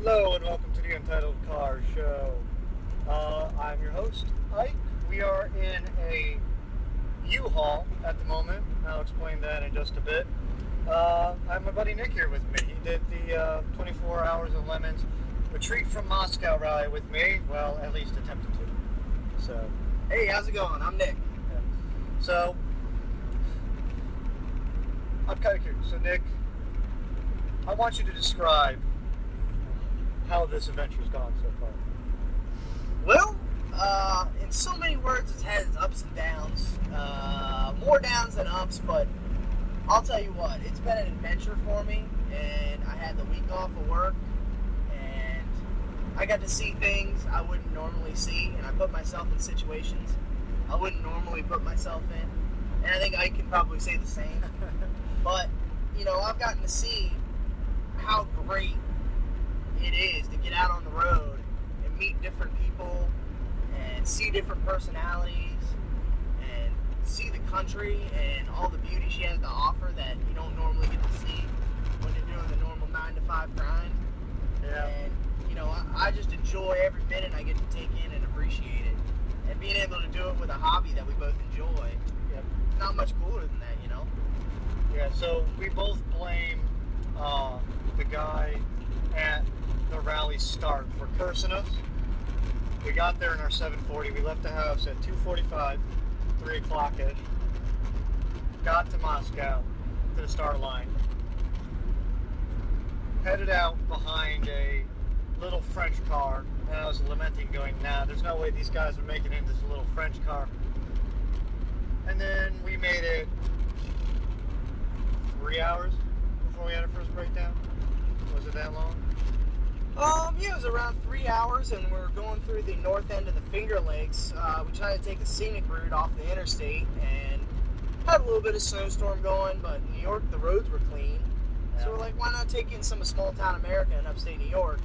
Hello and welcome to the Untitled Car Show. I'm your host, Ike. We are in a U-Haul at the moment. I'll explain that in just a bit. I have my buddy Nick here with me. He did the 24 Hours of Lemons Retreat from Moscow rally with me. Well, at least attempted to. So, Hey, how's it going? I'm Nick. yeah. So, I'm kind of curious. So, Nick, I want you to describe how this adventure's gone so far. Well, in so many words, it's had its ups and downs. More downs than ups, but I'll tell you what, it's been an adventure for me, and I had the week off of work, and I got to see things I wouldn't normally see, and I put myself in situations I wouldn't normally put myself in, and I think I can probably say the same. But, I've gotten to see how great it is to get out on the road and meet different people and see different personalities and see the country and all the beauty she has to offer that you don't normally get to see when you're doing the normal 9-to-5 grind. Yeah. And, I just enjoy every minute I get to take in and appreciate it. And being able to do it with a hobby that we both enjoy, Yep. not much cooler than that, Yeah, so we both blame the guy at the rally start for cursing us. We got there in our 740. We left the house at 2:45, 3 o'clock-ish. Got to Moscow, to the start line. Headed out behind a little French car, and I was lamenting, going, nah, there's no way these guys are making it in this little French car. And then we made it 3 hours before we had our first breakdown. Was it that long? Yeah, it was around 3 hours, and we're going through the north end of the Finger Lakes. We tried to take a scenic route off the interstate, and had a little bit of snowstorm going, but in New York, the roads were clean. Yeah. So we're like, why not take in some of small town America in upstate New York?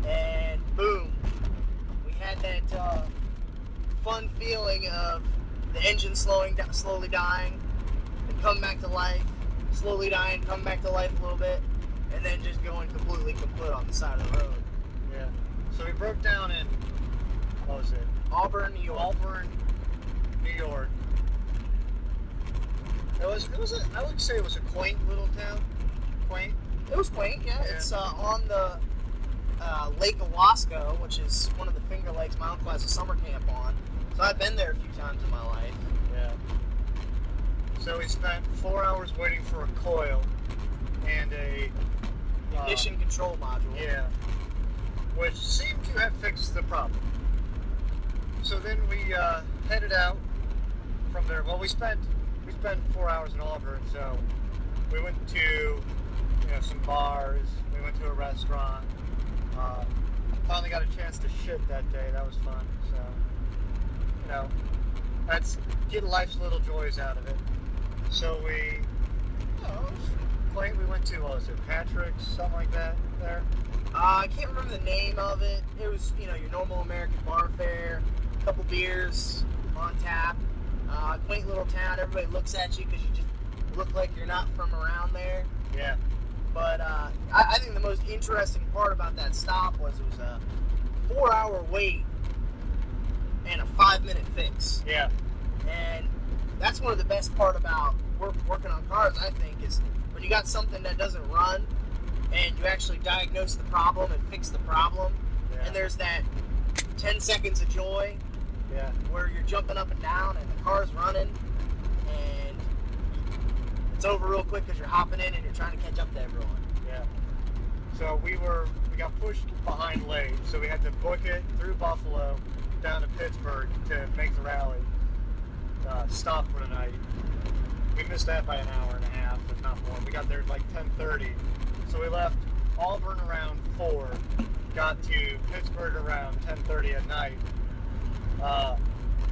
And boom, we had that fun feeling of the engine slowly dying, and come back to life, slowly dying, come back to life a little bit, and then just going completely kaput on the side of the road. Yeah. So we broke down in, what was it? Auburn, New York. Auburn, New York. I would say it was a quaint little town. Quaint. It was quaint, yeah. Yeah. It's on the Lake Owasco, which is one of the Finger Lakes my uncle has a summer camp on. So I've been there a few times in my life. Yeah. So we spent 4 hours waiting for a coil and a Ignition control module. Yeah. Which seemed to have fixed the problem. So then we headed out from there. Well, we spent 4 hours in Auburn, so we went to some bars. We went to a restaurant. Finally got a chance to shit that day. That was fun. So that's get life's little joys out of it. So we went to, what was it, Patrick's, something like that there. I can't remember the name of it. It was, your normal American bar fare, a couple beers on tap. Quaint little town. Everybody looks at you because you just look like you're not from around there. Yeah. But I think the most interesting part about that stop was it was a 4-hour wait and a 5-minute fix. Yeah. And that's one of the best part about working on cars, I think, is when you got something that doesn't run and you actually diagnose the problem and fix the problem. Yeah. And there's that 10 seconds of joy Yeah. where you're jumping up and down and the car's running and it's over real quick because you're hopping in and you're trying to catch up to everyone. Yeah. So we got pushed behind late, so we had to book it through Buffalo down to Pittsburgh to make the rally stop for the night. We missed that by an hour and a half, if not more. We got there at like 10:30, so we left Auburn around 4, got to Pittsburgh around 10:30 at night.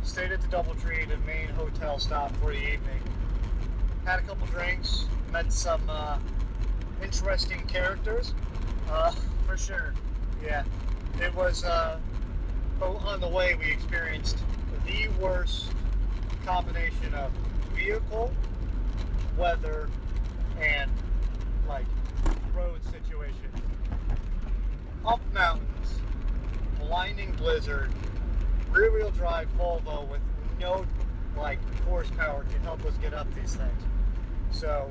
Stayed at the Doubletree, the main hotel stop for the evening. Had a couple drinks, met some interesting characters. For sure. Yeah, it was. On the way, we experienced the worst combination of vehicle, weather, and like road situation. blinding blizzard, rear-wheel drive Volvo with no like horsepower to help us get up these things. So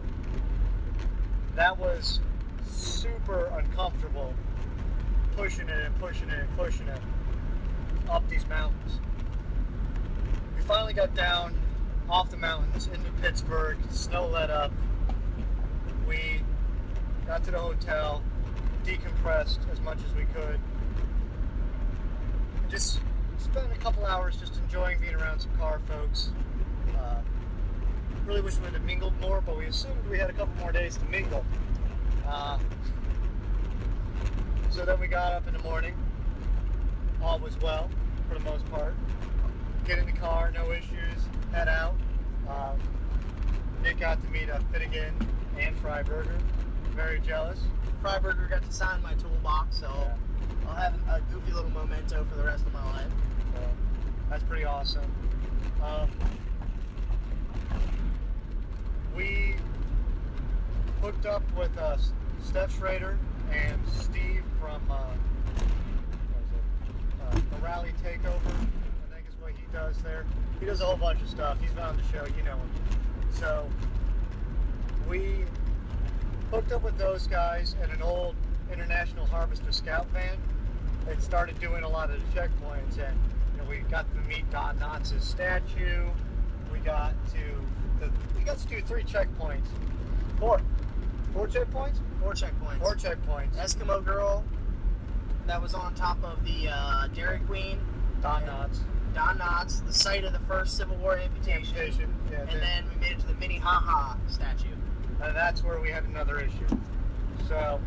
that was super uncomfortable, pushing it and pushing it and pushing it up these mountains. We finally got down off the mountains into Pittsburgh. Snow let up. We got to the hotel, decompressed as much as we could. Just spent a couple hours just enjoying being around some car folks. Really wish we would have mingled more, but we assumed we had a couple more days to mingle. So then we got up in the morning. All was well, for the most part. Get in the car, no issues, head out. Nick got to meet Finnegan and Freiberger. Very jealous. Freiberger got to sign my toolbox, so Yeah. I'll have a goofy little memento for the rest of my life. So that's pretty awesome. We hooked up with Steph Schrader and Steve from the Rally Takeover, I think is what he does there. He does a whole bunch of stuff. He's been on the show, you know him. So we hooked up with those guys in an old International Harvester Scout van and started doing a lot of the checkpoints. And we got to meet Don Knotts' statue. We got to do 3 checkpoints. 4 checkpoints? 4 checkpoints. 4 checkpoints. Eskimo girl that was on top of the Dairy Queen. Don Knotts. Don Knotts, the site of the first Civil War amputation. Yeah, and then we made it to the Minnehaha statue. And that's where we had another issue. So,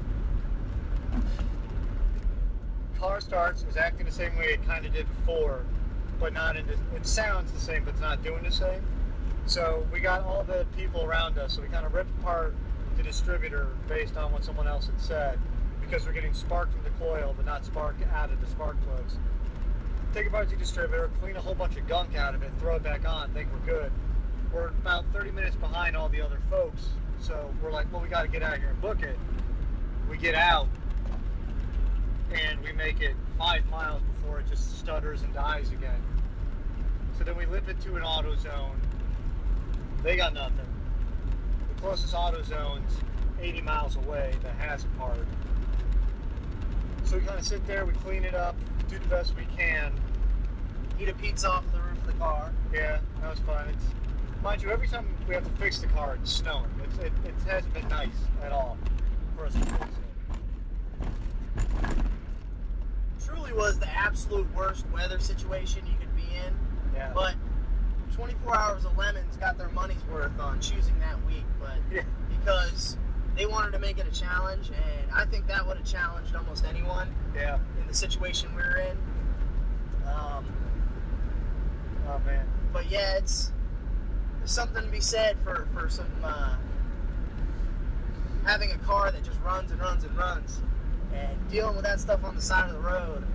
car starts is acting the same way it kind of did before, but not in this, it sounds the same, but it's not doing the same. So we got all the people around us, so we kind of ripped apart the distributor based on what someone else had said, because we're getting spark from the coil, but not spark out of the spark plugs. Take apart the distributor, clean a whole bunch of gunk out of it, throw it back on, think we're good. We're about 30 minutes behind all the other folks, so we're like, well, we got to get out of here and book it. We get out, and we make it 5 miles before it just stutters and dies again. So then we lip it to an AutoZone. They got nothing. The closest AutoZone's 80 miles away that has a part. So we kind of sit there, we clean it up, do the best we can. Eat a pizza off the roof of the car. Yeah, that was fun. Mind you, every time we have to fix the car, it's snowing. It hasn't been nice at all for us to fix it. Truly was the absolute worst weather situation you could be in. Yeah. But 24 Hours of Lemons got their money's worth on choosing that week, but Yeah. because they wanted to make it a challenge, and I think that would have challenged almost anyone Yeah. in the situation we were in. Oh man. But yeah, there's something to be said for some having a car that just runs and runs and runs, and dealing with that stuff on the side of the road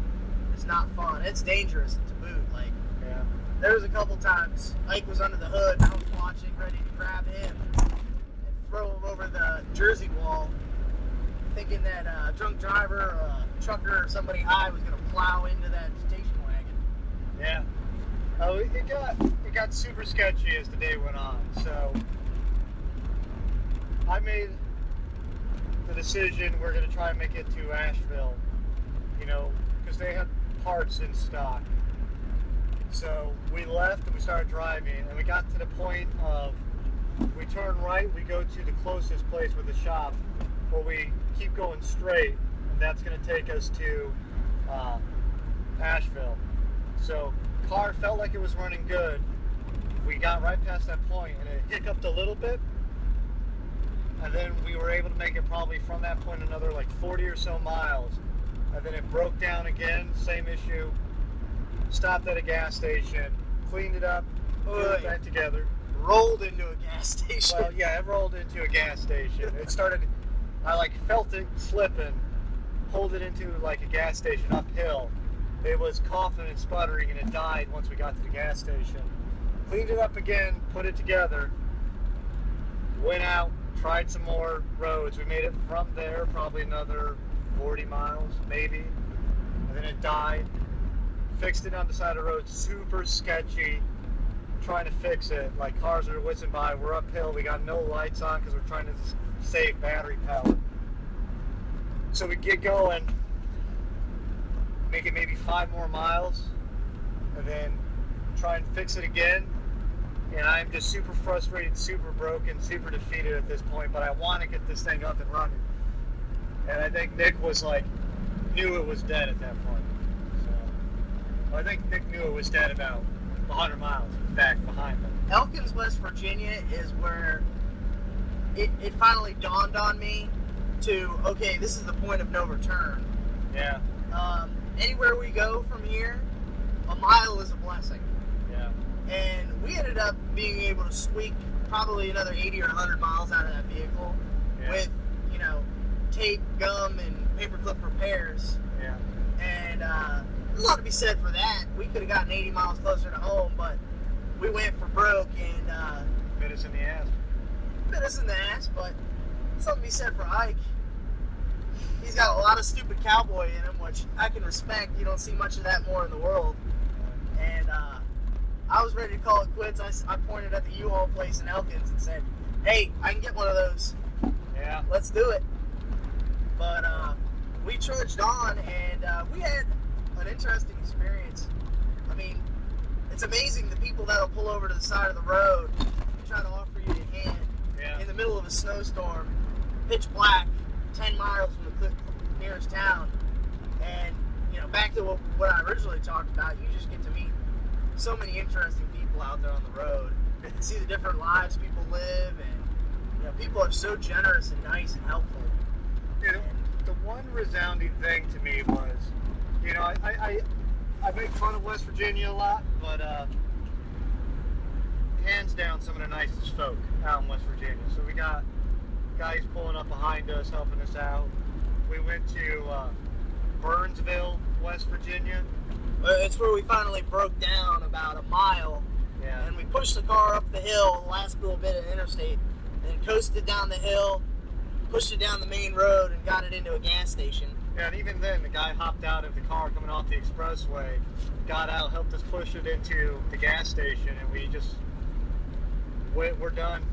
is not fun. It's dangerous to boot. Like, Yeah. there was a couple times Ike was under the hood and I was watching, ready to grab him and throw him over the Jersey wall, thinking that a drunk driver or a trucker or somebody high was going to plow into that station wagon. Yeah. Oh, it got super sketchy as the day went on. So I made the decision we're going to try and make it to Asheville, because they had parts in stock. So we left and we started driving, and we got to the point of we turn right, we go to the closest place with the shop, or we keep going straight, and that's going to take us to Asheville. So car felt like it was running good. We got right past that point, and it hiccuped a little bit, and then we were able to make it probably from that point another like 40 or so miles, and then it broke down again, same issue. Stopped at a gas station, cleaned it up, put it back together. Rolled into a gas station. Well, yeah, it rolled into a gas station. It started, I felt it slipping, pulled it into a gas station uphill. It was coughing and sputtering, and it died once we got to the gas station. Cleaned it up again, put it together, went out, tried some more roads. We made it from there probably another 40 miles, maybe, and then it died. fixed it on the side of the road, super sketchy. Trying to fix it, like cars are whizzing by. We're uphill. We got no lights on because we're trying to save battery power. So we get going, make it maybe 5 more miles, and then try and fix it again. And I'm just super frustrated, super broken, super defeated at this point. But I want to get this thing up and running. And I think Nick was like, knew it was dead at that point. So I think Nick knew it was dead about 100 miles back behind them. Elkins, West Virginia is where it finally dawned on me to, okay, this is the point of no return. Yeah. Anywhere we go from here, a mile is a blessing. Yeah. And we ended up being able to squeak probably another 80 or 100 miles out of that vehicle with, tape, gum, and paperclip repairs. Yeah. And a lot to be said for that. We could have gotten 80 miles closer to home, but we went for broke and bit us in the ass. Bit us in the ass, but something to be said for Ike. He's got a lot of stupid cowboy in him, which I can respect. You don't see much of that more in the world. And I was ready to call it quits. I pointed at the U-Haul place in Elkins and said, hey, I can get one of those. Yeah. Let's do it. But we trudged on, and we had an interesting experience. I mean, it's amazing the people that'll pull over to the side of the road and try to offer you a hand in the middle of a snowstorm, pitch black, 10 miles from the nearest town. And, back to what I originally talked about, you just get to meet so many interesting people out there on the road. See the different lives people live, and, people are so generous and nice and helpful. The one resounding thing to me was, I make fun of West Virginia a lot, but hands down some of the nicest folk out in West Virginia. So we got guys pulling up behind us, helping us out. We went to Burnsville, West Virginia. It's where we finally broke down about a mile, and we pushed the car up the hill, the last little bit of interstate, and coasted down the hill, pushed it down the main road, and got it into a gas station. Yeah, and even then, the guy hopped out of the car coming off the expressway, got out, helped us push it into the gas station, and we're done.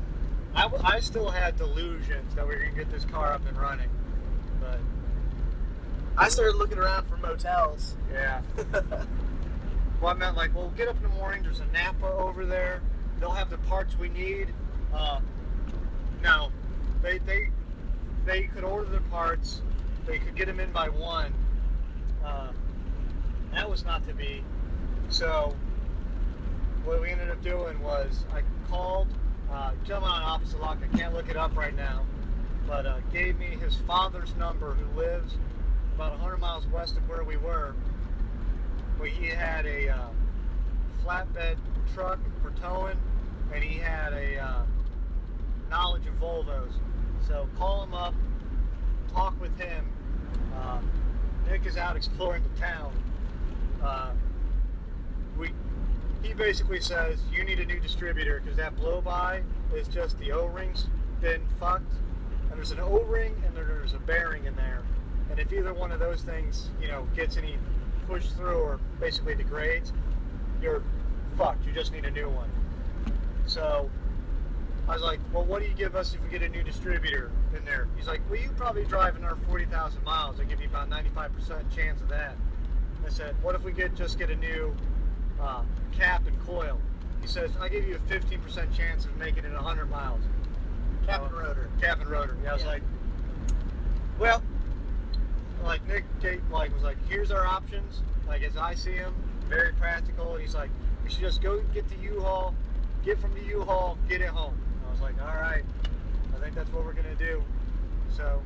I still had delusions that we were going to get this car up and running, but I started looking around for motels. Yeah. Well, I meant we'll get up in the morning, there's a Napa over there, they'll have the parts we need. No, they could order the parts, they could get them in by 1. That was not to be. So what we ended up doing was I called gentleman on opposite lock, I can't look it up right now, but gave me his father's number, who lives about 100 miles west of where we were. But he had a flatbed truck for towing, and he had a knowledge of Volvos. So call him up, talk with him. Nick is out exploring the town. He basically says, you need a new distributor because that blow-by is just the O-rings been fucked. And there's an O-ring and there's a bearing in there. And if either one of those things, gets any push through or basically degrades, you're fucked. You just need a new one. So I was like, well, what do you give us if we get a new distributor in there? He's like, well, you probably drive another 40,000 miles. I give you about 95% chance of that. I said, what if we just get a new cap and coil? He says, I give you a 15% chance of making it 100 miles. Cap and rotor. Cap and rotor. Yeah, I was like, well, Nick was like, here's our options. As I see them, very practical. He's like, we should just go get the U-Haul, get from the U-Haul, get it home. I was like, all right, I think that's what we're gonna do. So,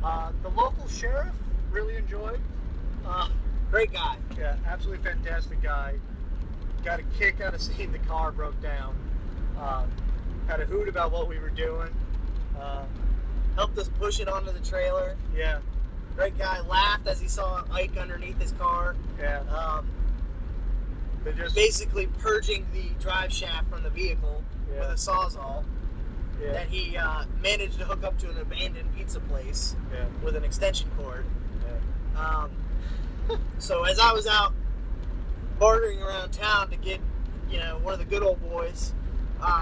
the local sheriff really enjoyed. Great guy. Yeah, absolutely fantastic guy. Got a kick out of seeing the car broke down. Had a hoot about what we were doing. Helped us push it onto the trailer. Yeah. Great guy. Laughed as he saw Ike underneath his car. Yeah. They're just basically purging the drive shaft from the vehicle with a Sawzall that he managed to hook up to an abandoned pizza place with an extension cord. Yeah. So as I was out bartering around town to get, one of the good old boys,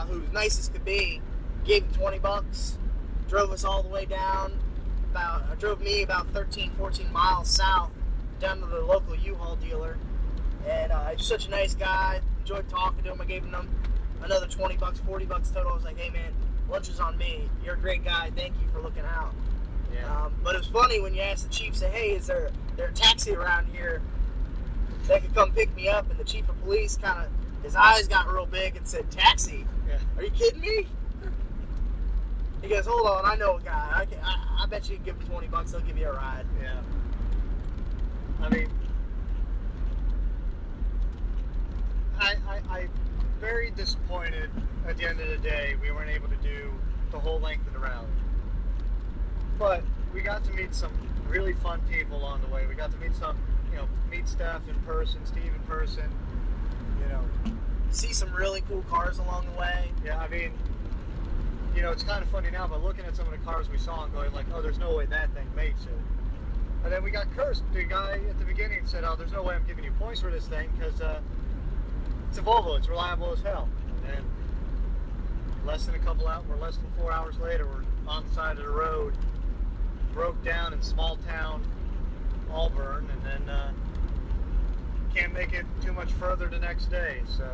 who's nice as could be, gave him $20, drove us all the way down, drove me about 13, 14 miles south, down to the local U-Haul dealer, and he's such a nice guy, enjoyed talking to him. I gave him another $20, $40 total. I was like, hey man, lunch is on me, you're a great guy, thank you for looking out. Yeah. But it was funny when you asked the chief, say, hey, is there a taxi around here that could come pick me up? And the chief of police his eyes got real big and said, taxi? Yeah. Are you kidding me? He goes, hold on, I know a guy. I bet you can give him $20, he'll give you a ride. Yeah. I mean, I'm very disappointed at the end of the day we weren't able to do the whole length of the rally. But we got to meet some really fun people along the way. We got to meet meet Steph in person, Steve in person, See some really cool cars along the way. Yeah, I mean, it's kind of funny now, but looking at some of the cars we saw and going like, oh, there's no way that thing makes it. And then we got cursed. The guy at the beginning said, oh, there's no way I'm giving you points for this thing because it's a Volvo, it's reliable as hell. And less than 4 hours later, we're on the side of the road, broke down in small town Auburn, and then can't make it too much further the next day. So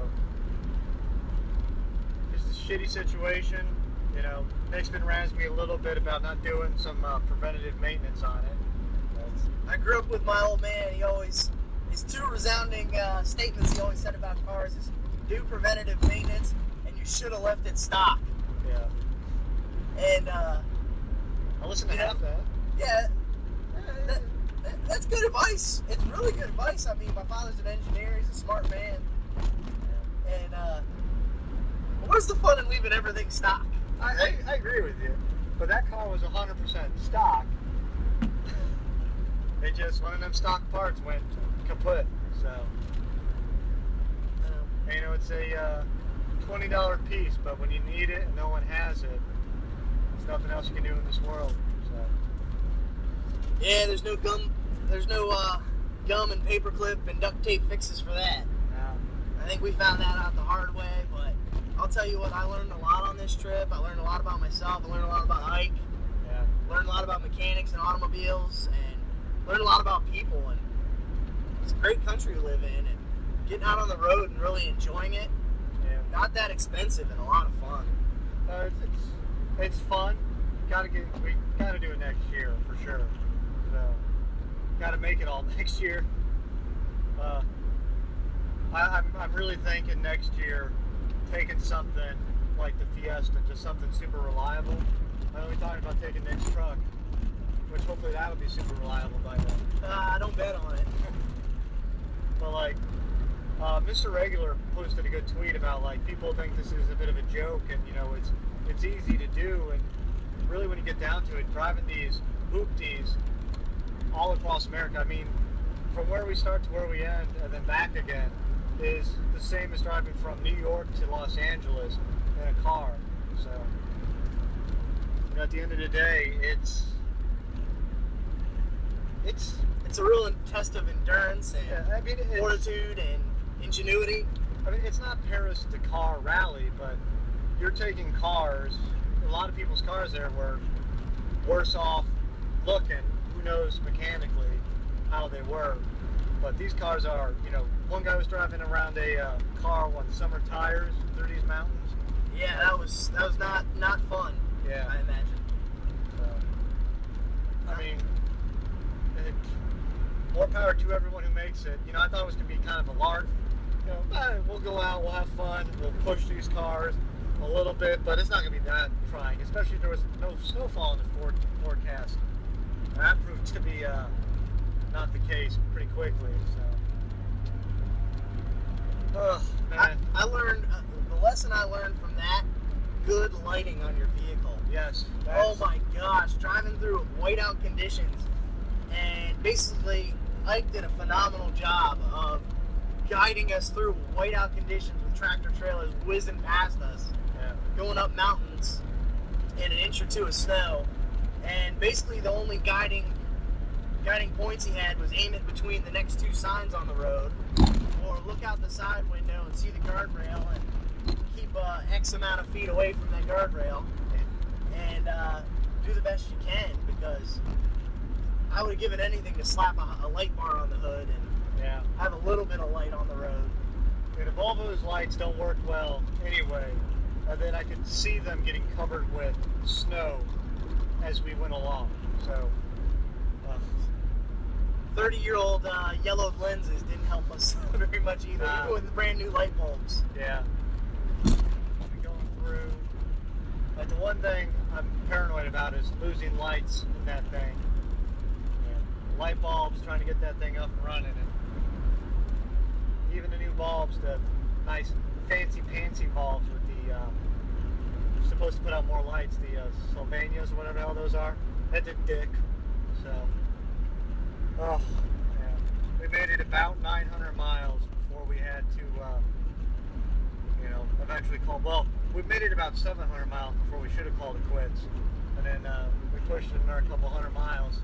just a shitty situation. Nick's been razzing me a little bit about not doing some preventative maintenance on it. I grew up with my old man. His two resounding statements he always said about cars is do preventative maintenance and you should have left it stock. Yeah. And I listen to half that. Yeah, that's good advice. It's really good advice. I mean, my father's an engineer. He's a smart man. And what's the fun in leaving everything stock? I agree with you. But that car was 100% stock. It just, one of them stock parts went kaput. So, it's a $20 piece, but when you need it and no one has it, there's nothing else you can do in this world. So. Yeah, there's no gum and paperclip and duct tape fixes for that. No. I think we found that out the hard way, but I'll tell you what, I learned a lot on this trip. I learned a lot about myself. I learned a lot about Ike. Yeah. Learned a lot about mechanics and automobiles, and learned a lot about people. And it's a great country to live in, and getting out on the road and really enjoying it. Yeah. Not that expensive and a lot of fun. It's fun. We gotta do it next year for sure. So gotta make it all next year. I'm really thinking next year taking something like the Fiesta, just something super reliable. I'm only talking about taking Nick's truck, which hopefully that would be super reliable by then. I don't bet on it. But Mr. Regular posted a good tweet about people think this is a bit of a joke, and it's easy to do, and really when you get down to it, driving these hoopties all across America, I mean, from where we start to where we end and then back again is the same as driving from New York to Los Angeles in a car. So at the end of the day, it's a real test of endurance and yeah, fortitude and ingenuity. I mean, it's not Paris-Dakar rally, but you're taking cars. A lot of people's cars there were worse off looking. Who knows mechanically how they were? But these cars are, one guy was driving around a car on summer tires through these mountains. Yeah, that was not fun. Yeah, I imagine. So, I mean, more power to everyone who makes it. I thought it was gonna be kind of a lark. We'll go out, we'll have fun, we'll push these cars a little bit, but it's not gonna be that trying. Especially if there was no snowfall in the forecast. That proved to be not the case pretty quickly. So, man. I learned the lesson I learned from that: good lighting on your vehicle. Yes. Oh my gosh, driving through whiteout conditions, and basically Ike did a phenomenal job of guiding us through whiteout conditions with tractor trailers whizzing past us, going up mountains in an inch or two of snow, and basically the only guiding points he had was aim it between the next two signs on the road, or look out the side window and see the guardrail and keep X amount of feet away from that guardrail and do the best you can, because I would have given anything to slap a light bar on the hood and have a little bit of light on the road. And the Volvo's lights don't work well anyway, and then I could see them getting covered with snow as we went along. So 30-year-old yellowed lenses didn't help us very much either, even with brand new light bulbs. Yeah. I'll be going through. Like, the one thing I'm paranoid about is losing lights in that thing. Light bulbs, trying to get that thing up and running, and even the new bulbs, the nice fancy pantsy bulbs with the supposed to put out more lights, the Sylvanias or whatever the hell those are, that did dick. So we made it about 900 miles before we had to eventually call. Well, we made it about 700 miles before we should have called it quits, and then we pushed it another couple hundred miles.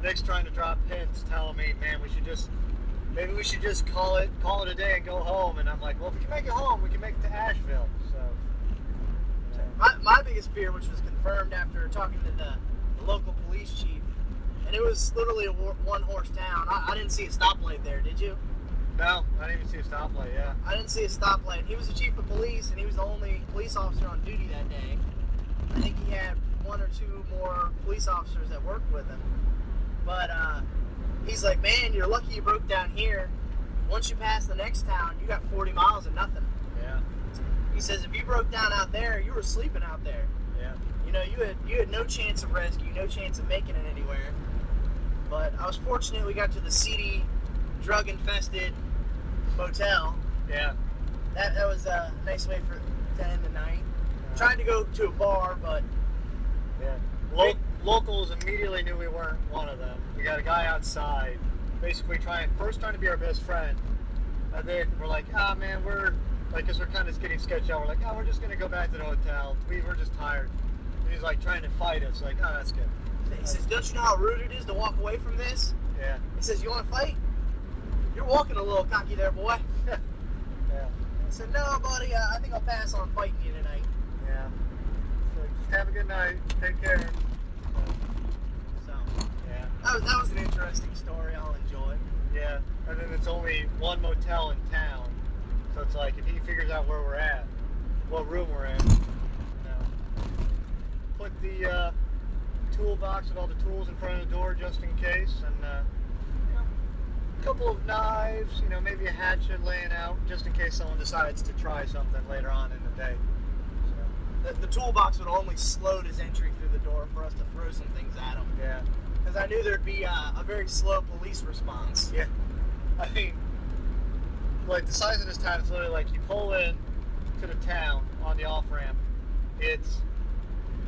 Nick's trying to drop hints, telling me, man, maybe we should just call it a day and go home. And I'm like, well, if we can make it home, we can make it to Asheville. So my biggest fear, which was confirmed after talking to the local police chief, and it was literally a one-horse town. I didn't see a stoplight there, did you? No, I didn't even see a stoplight. Yeah, I didn't see a stoplight. He was the chief of police, and he was the only police officer on duty that day. I think he had one or two more police officers that worked with him. But he's like, man, you're lucky you broke down here. Once you pass the next town, you got 40 miles of nothing. Yeah. He says, if you broke down out there, you were sleeping out there. Yeah. You know, you had no chance of rescue, no chance of making it anywhere. But I was fortunate we got to the seedy, drug-infested motel. Yeah. That was a nice way to end the night. Tried to go to a bar, but locals immediately knew we weren't one of them. We got a guy outside, basically trying to be our best friend, and then we're like, man, we're like, because we're kind of getting sketched out. We're like, we're just gonna go back to the hotel. We're just tired. And he's like trying to fight us, like, that's good. He says, don't you know how rude it is to walk away from this? Yeah. He says, you want to fight? You're walking a little cocky there, boy. Yeah. I said, no, buddy, I think I'll pass on fighting you tonight. Yeah. So just have a good night. Take care. So, yeah. That was an interesting story. I'll enjoy. Yeah. And then it's only one motel in town. So it's like, if he figures out where we're at, what room we're in, put the toolbox with all the tools in front of the door just in case, and a couple of knives, maybe a hatchet laying out just in case someone decides to try something later on in the day. So the toolbox would only slowed his entry through the door for us to throw some things at him. Yeah. Because I knew there'd be a very slow police response. Yeah. I mean, like, the size of this town is literally like you pull in to the town on the off-ramp.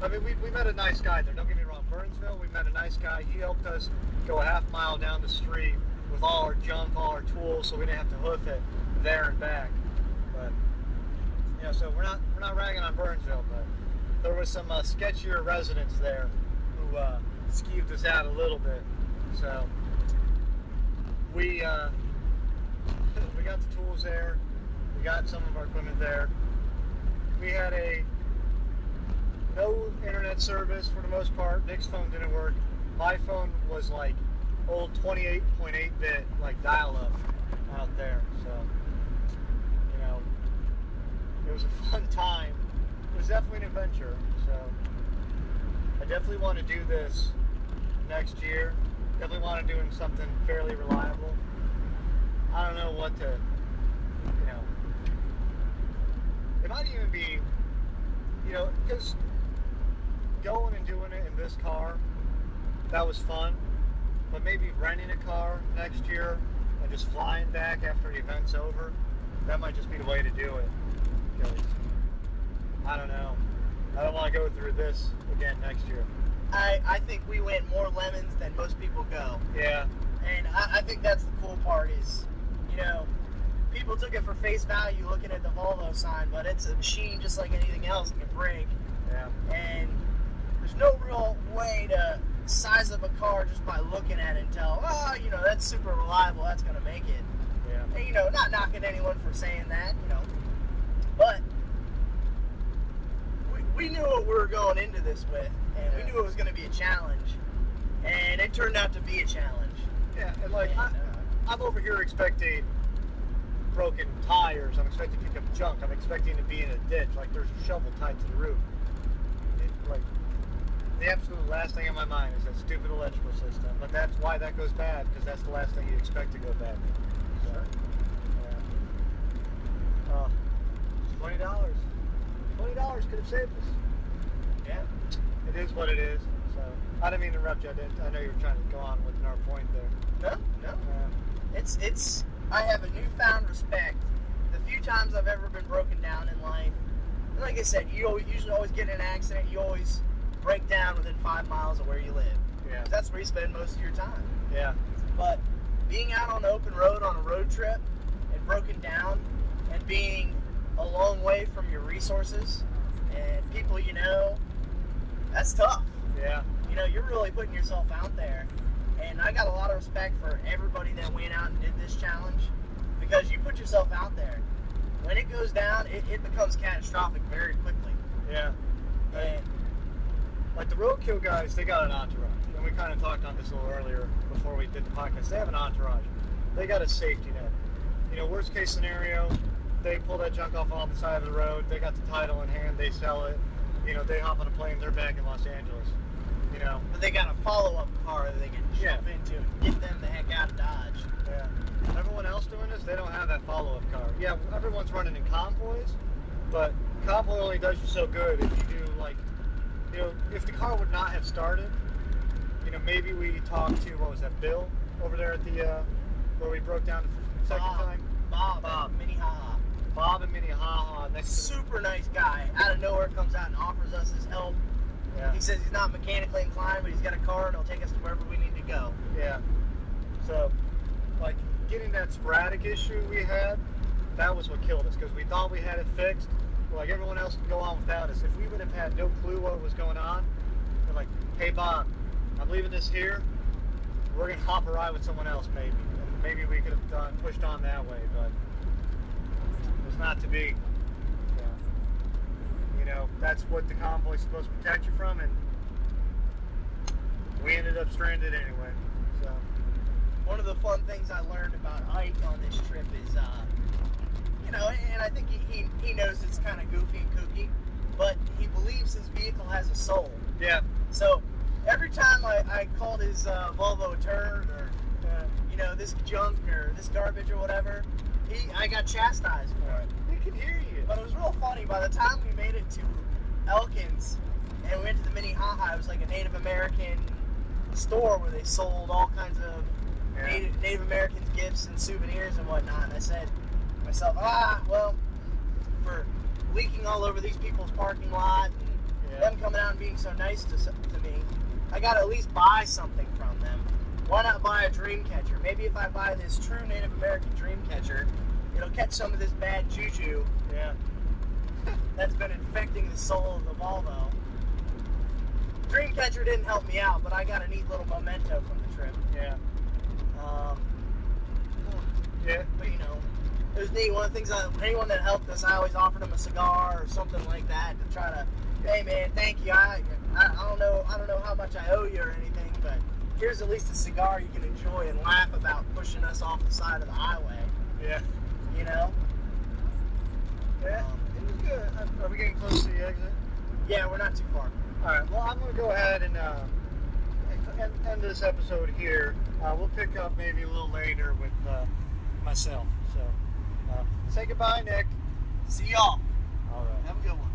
We met a nice guy there. Don't get me wrong. Burnsville, we met a nice guy. He helped us go a half mile down the street with all our junk, all our tools, so we didn't have to hoof it there and back. But so we're not ragging on Burnsville, but there was some sketchier residents there who skeeved us out a little bit. So we got the tools there. We got some of our equipment there. We had no internet service for the most part. Nick's phone didn't work. My phone was like old 28.8-bit like dial-up out there. So it was a fun time. It was definitely an adventure. So I definitely want to do this next year. Definitely want to do something fairly reliable. I don't know what to, it might even be, because going and doing it in this car, that was fun, but maybe renting a car next year and just flying back after the event's over, that might just be the way to do it, because, I don't know, I don't want to go through this again next year. I think we went more lemons than most people go. Yeah. And I think that's the cool part is, people took it for face value looking at the Volvo sign, but it's a machine just like anything else. It can break. Yeah. And there's no real way to size of a car just by looking at it and tell, oh, you know, that's super reliable, that's going to make it. Yeah. And, you know, not knocking anyone for saying that, you know. But we knew what we were going into this with, and we knew it was going to be a challenge. And it turned out to be a challenge. Yeah, and like, I'm over here expecting broken tires. I'm expecting to pick up junk. I'm expecting to be in a ditch. Like, there's a shovel tied to the roof. Like, the absolute last thing on my mind is that stupid electrical system. But that's why that goes bad, because that's the last thing you expect to go bad. So, yeah. $20. $20 could have saved us. Yeah. It is what it is. So, I didn't mean to interrupt you. I know you were trying to go on with another point there. No. It's. I have a newfound respect. The few times I've ever been broken down in life, and like I said, you usually always get in an accident. You always break down within 5 miles of where you live. Yeah. That's where you spend most of your time. Yeah. But being out on the open road on a road trip and broken down and being a long way from your resources and people you know, that's tough. Yeah. You know, you're really putting yourself out there. And I got a lot of respect for everybody that went out and did this challenge, because you put yourself out there. When it goes down, it becomes catastrophic very quickly. Yeah. And like the roadkill guys, they got an entourage. And we kind of talked on this a little earlier before we did the podcast. They have an entourage. They got a safety net. You know, worst case scenario, they pull that junk off on the side of the road. They got the title in hand. They sell it. You know, they hop on a plane. They're back in Los Angeles. You know, but they got a follow-up car that they can jump into and get them the heck out of Dodge. Yeah. Everyone else doing this, they don't have that follow-up car. Yeah, everyone's running in convoys, but convoy only does you so good if you do, like, you know, if the car would not have started, you know, maybe we talked to, what was that, Bill over there at the, where we broke down the second time? Bob. Minnehaha. Bob and Minnehaha. Super nice guy. Out of nowhere comes out and offers us his help. Yeah. He says he's not mechanically inclined, but he's got a car and he'll take us to wherever we need to go. Yeah. So, like, getting that sporadic issue we had, that was what killed us, because we thought we had it fixed. Like, everyone else could go on without us. If we would have had no clue what was going on, we're like, hey, Bob, I'm leaving this here. We're going to hop a ride with someone else, maybe. And maybe we could have pushed on that way, but it was not to be. You know, that's what the convoy's supposed to protect you from, and we ended up stranded anyway. So, one of the fun things I learned about Ike on this trip is, you know, and I think he knows it's kind of goofy and kooky, but he believes his vehicle has a soul. yeah. So every time I called his Volvo a turd, or you know, this junk or this garbage or whatever, I got chastised for it. We can hear you. But it was real funny. By the time we made it to Elkins and we went to the Minnehaha, it was like a Native American store where they sold all kinds of Native American gifts and souvenirs and whatnot. And I said to myself, well, for leaking all over these people's parking lot and them coming out and being so nice to me, I got to at least buy something from them. Why not buy a dream catcher? Maybe if I buy this true Native American dream catcher, it'll catch some of this bad juju that's been infecting the soul of the Volvo. Dreamcatcher didn't help me out, but I got a neat little memento from the trip. Yeah. But you know, it was neat. One of the things, anyone that helped us, I always offered them a cigar or something like that to try to, hey man, thank you. I don't know how much I owe you or anything, but here's at least a cigar you can enjoy and laugh about pushing us off the side of the highway. Yeah. You know? Yeah. It was good. Are we getting close to the exit? Yeah, we're not too far. Alright, well, I'm going to go ahead and end this episode here. We'll pick up maybe a little later with myself. So, say goodbye, Nick. See y'all. All right. Have a good one.